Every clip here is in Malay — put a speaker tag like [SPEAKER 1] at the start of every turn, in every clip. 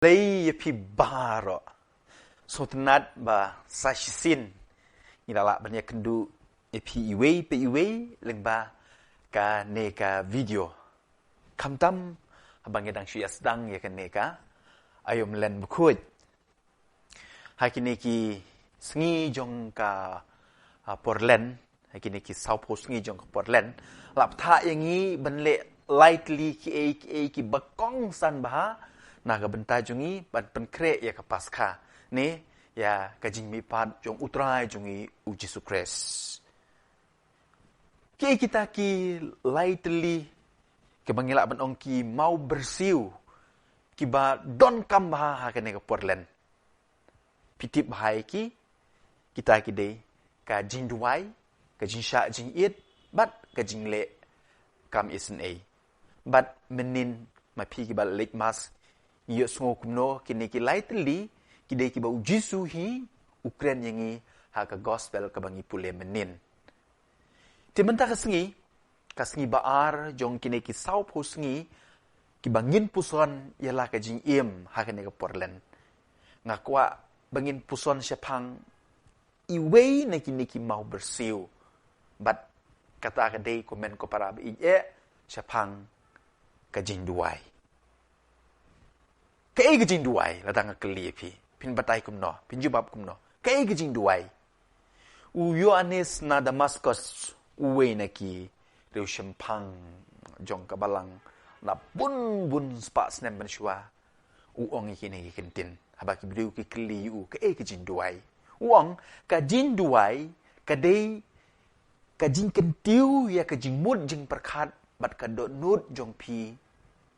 [SPEAKER 1] Lei pi baro sotenat ba sashisin ilala banyak kendu pi iwe lengba ka neka video kamtam abang edang shu yasdang ya kan neka ayo melen bukut hakini ki sengi jong ka Portland hakini ki South Post sengi jong ka Portland lap tha yang ni benle lightly ki bakong san bah naga bentai jungi ban penkre ya ka paskha ni ya kajing mi pat jong utrai jungi u Jesu Christ kita ki lightly ke bangila ban ong ki mau bersiu ki ba don kam bah ka ne ka Portland pitip bahai ki kita ki dei ka jing duai ka jing sha jing it bat ka jing le kam isen a bat menin ma pi ki ba lek mas iyo sungo kumno kini ki lightly kidai ki ba ujisu hi Ukraine yangi ha ka gospel ka bangi pule menin timenta kasengi baar jong kini ki sau pusngi ki bangin puson yala ka jing im ha ka ne ka Portland ngakwa bangin puson syapang iwei na kini ki mau bersiu bat kata ka dei komen ko para bi syapang ka jing duai cái jing duai la dang kali pi pin batai kumno pin jubab kumno cái jing duai u Yohanes na Damascus uwe na ki reu shempang jong ka balang na bun spa snem ban shwa u ong ki ne kintin haba ki breu ki kli u cái jing duai u ong ka jing duai ka dei ka jing kentiu ya ka jing mut jing perkhat bat ka do nut jong pi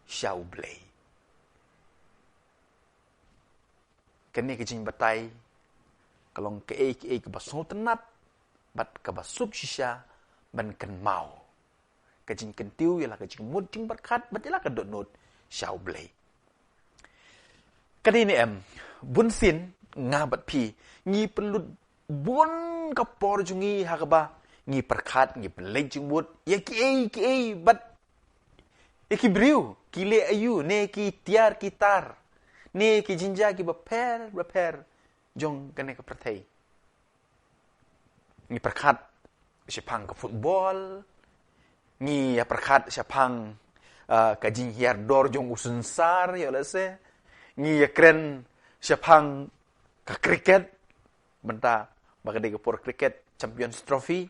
[SPEAKER 1] shau blei kini ke jing batai kalong ke basong tenat bat ka basuk shisha ban kan mau ke jing kentiu yalah ke jing mut jing berkat bat yalah ka dot not shau blei kani ni bun sin nga bat pi ngi pelut bun ka por jungi ha ka ba ngi perkat ngi pelej jing mut ya ki bat ikibriu kile ayu ne ki tiar kitar ni ki jinja ki repair jong kene ka perthai ni perkhat syapang ka football ni ya perkhat syapang ka jing hiar dor jong usunsar ya lase ni ya kren syapang ka cricket benta bagade ka por cricket Champions Trophy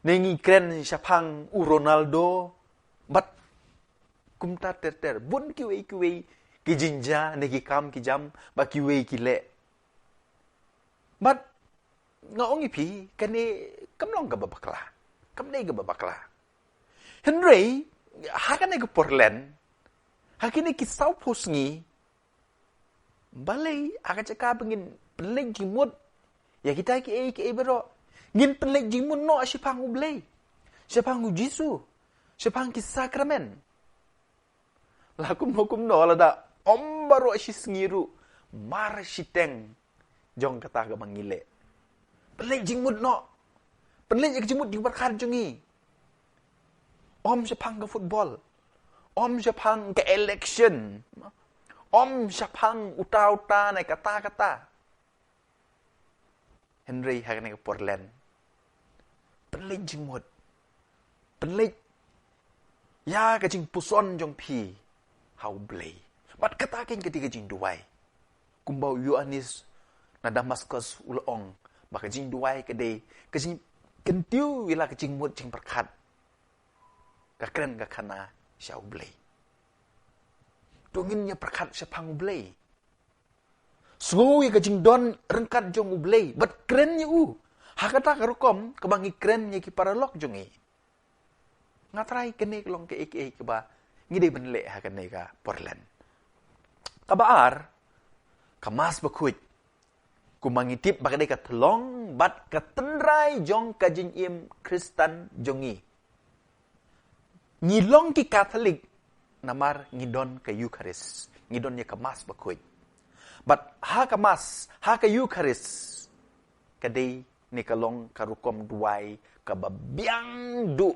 [SPEAKER 1] ni ngi kren syapang u Ronaldo bat kumta ter bun ki wei ki jinja ne ki kam ki jam ba ki wei ki le but ngong pi kane kamlong ka babakla kamne ka babakla Henry hakane ka Portland hakine ki South Post ngi balai aga caka bengin peleng jimut ya kita ki bero ngin peleng jimut no syapang ublei syapang Jesu syapang ki sakramen lakum no la da ombaro asis ngiru mar siteng jong kata ga mangile pelej jingmut no pelej jingmut di berkar jungi om syapang ke football om syapang ke election om syapang uta na kata Henry hakane ke Portland pelej jingmut pelej ya ka jing puson jong pi how blay bat katakin ketika jing duai kumbau Yohanes na Damascus ulong maka jing duai kede ke jing kentiu wila ke jing mut jing perkat ka kren ka kana syau blei donginnya perkat syapang blei sungui ke jing don rengkat jong blei bat krennya hakata karukom kebangi krennya ki paralok jongi ngatrai kene kelong ke ba ngide benle hakane ka Portland kabaar kamas bakuit kumangitip bagade ka thlong bat ka tenrai jong ka jing im Kristen jongi ngilong ki Catholic namar ngidon ka Eucharist ngidon ya kamas bakuit bat ha kamas ha ka Eucharist kadai ni kalong karukom duai ka babiang du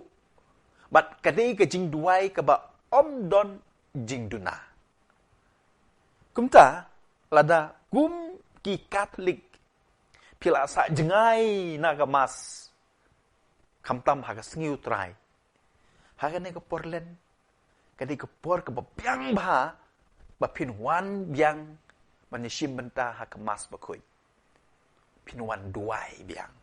[SPEAKER 1] bat kadai ka jing duai ka ba om don jing duna kumta lada gum ki Katolik pila sa jengai naga mas kamtam haga sengiu trai haga ne ke porlen kadi ke por ke biang ba pinwan biang manishim benta haga mas bakoi pinwan duai biang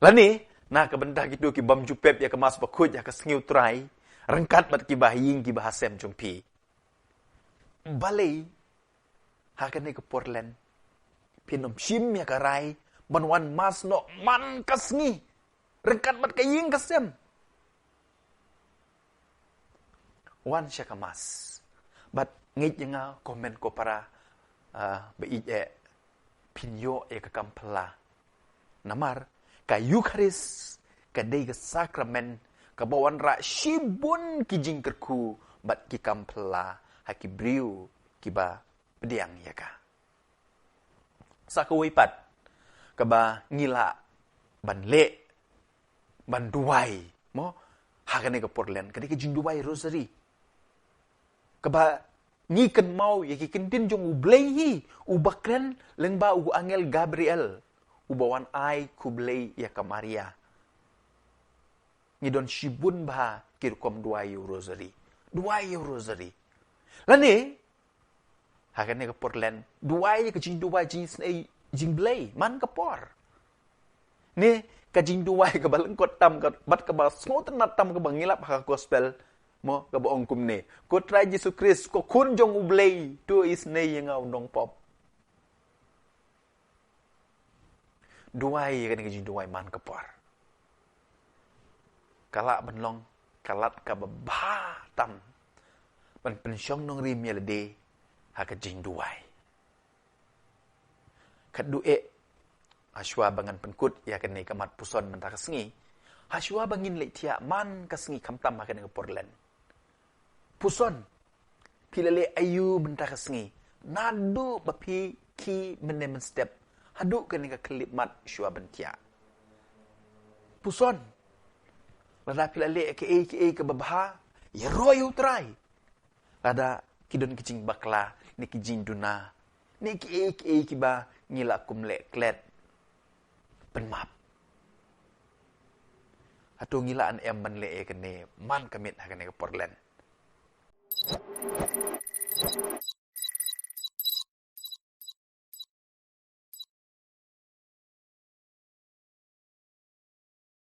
[SPEAKER 1] lani na ke benta gitu ki bam jupep ya ke mas bakoi ya ke sengiu trai rengkat bat ki bahing ki bahasem jumpi balai haga ne ke porlen pinom shim ya karai banwan mas no man kasngi rengkat bat kaying kasem wan siya kamas bat ngit nga komen ko para beije pinyo e kakampla namar ka Eucharis ka day ka sakramen ka bawan ra shibun kijing kerku bat ki kampla hakibriu kiba pediang ya ka sa kawipat kaba ngila banle banduai mo hakane ka porlen kadi ka jinduai rosary kaba ngiken mau yakikin din jong ublei ubakren lengba u angel Gabriel ubawan ai kublei ya ka Maria ngidon shibun ba kirkom duai rosary lani hakane ka porlen duai ka jinduai jing blei man ka por ni kajing duai ka balengkot tam ka bat ka ba smoten natam ka bangilap ha gospel mo ka boong kumne ko try Jesus Christ ko kun jong ublay to is ne yang nong pop duai ka ni kajing duai man ka por kala banlong kalat ka ba tam ban pensyong nong rim ya lede ha kajing duai kadue Haswa bangan penkut ya kene kamat puson mentah kesengi. Haswa bangin lek tia man kesengi kamtam makan dengan porlen. Puson pila le ayu mentah kesengi. Nadu bapi ki menemen step. Haduk kene ka kelip mat shwa bentia. Puson lada pila le ke babha ya royu try. Lada kidon kicing bakla ni kijing duna. Ni ki ba ngila kumle klet penmap. Atau ngilaan em manle kene man kamit hakane ke porlen.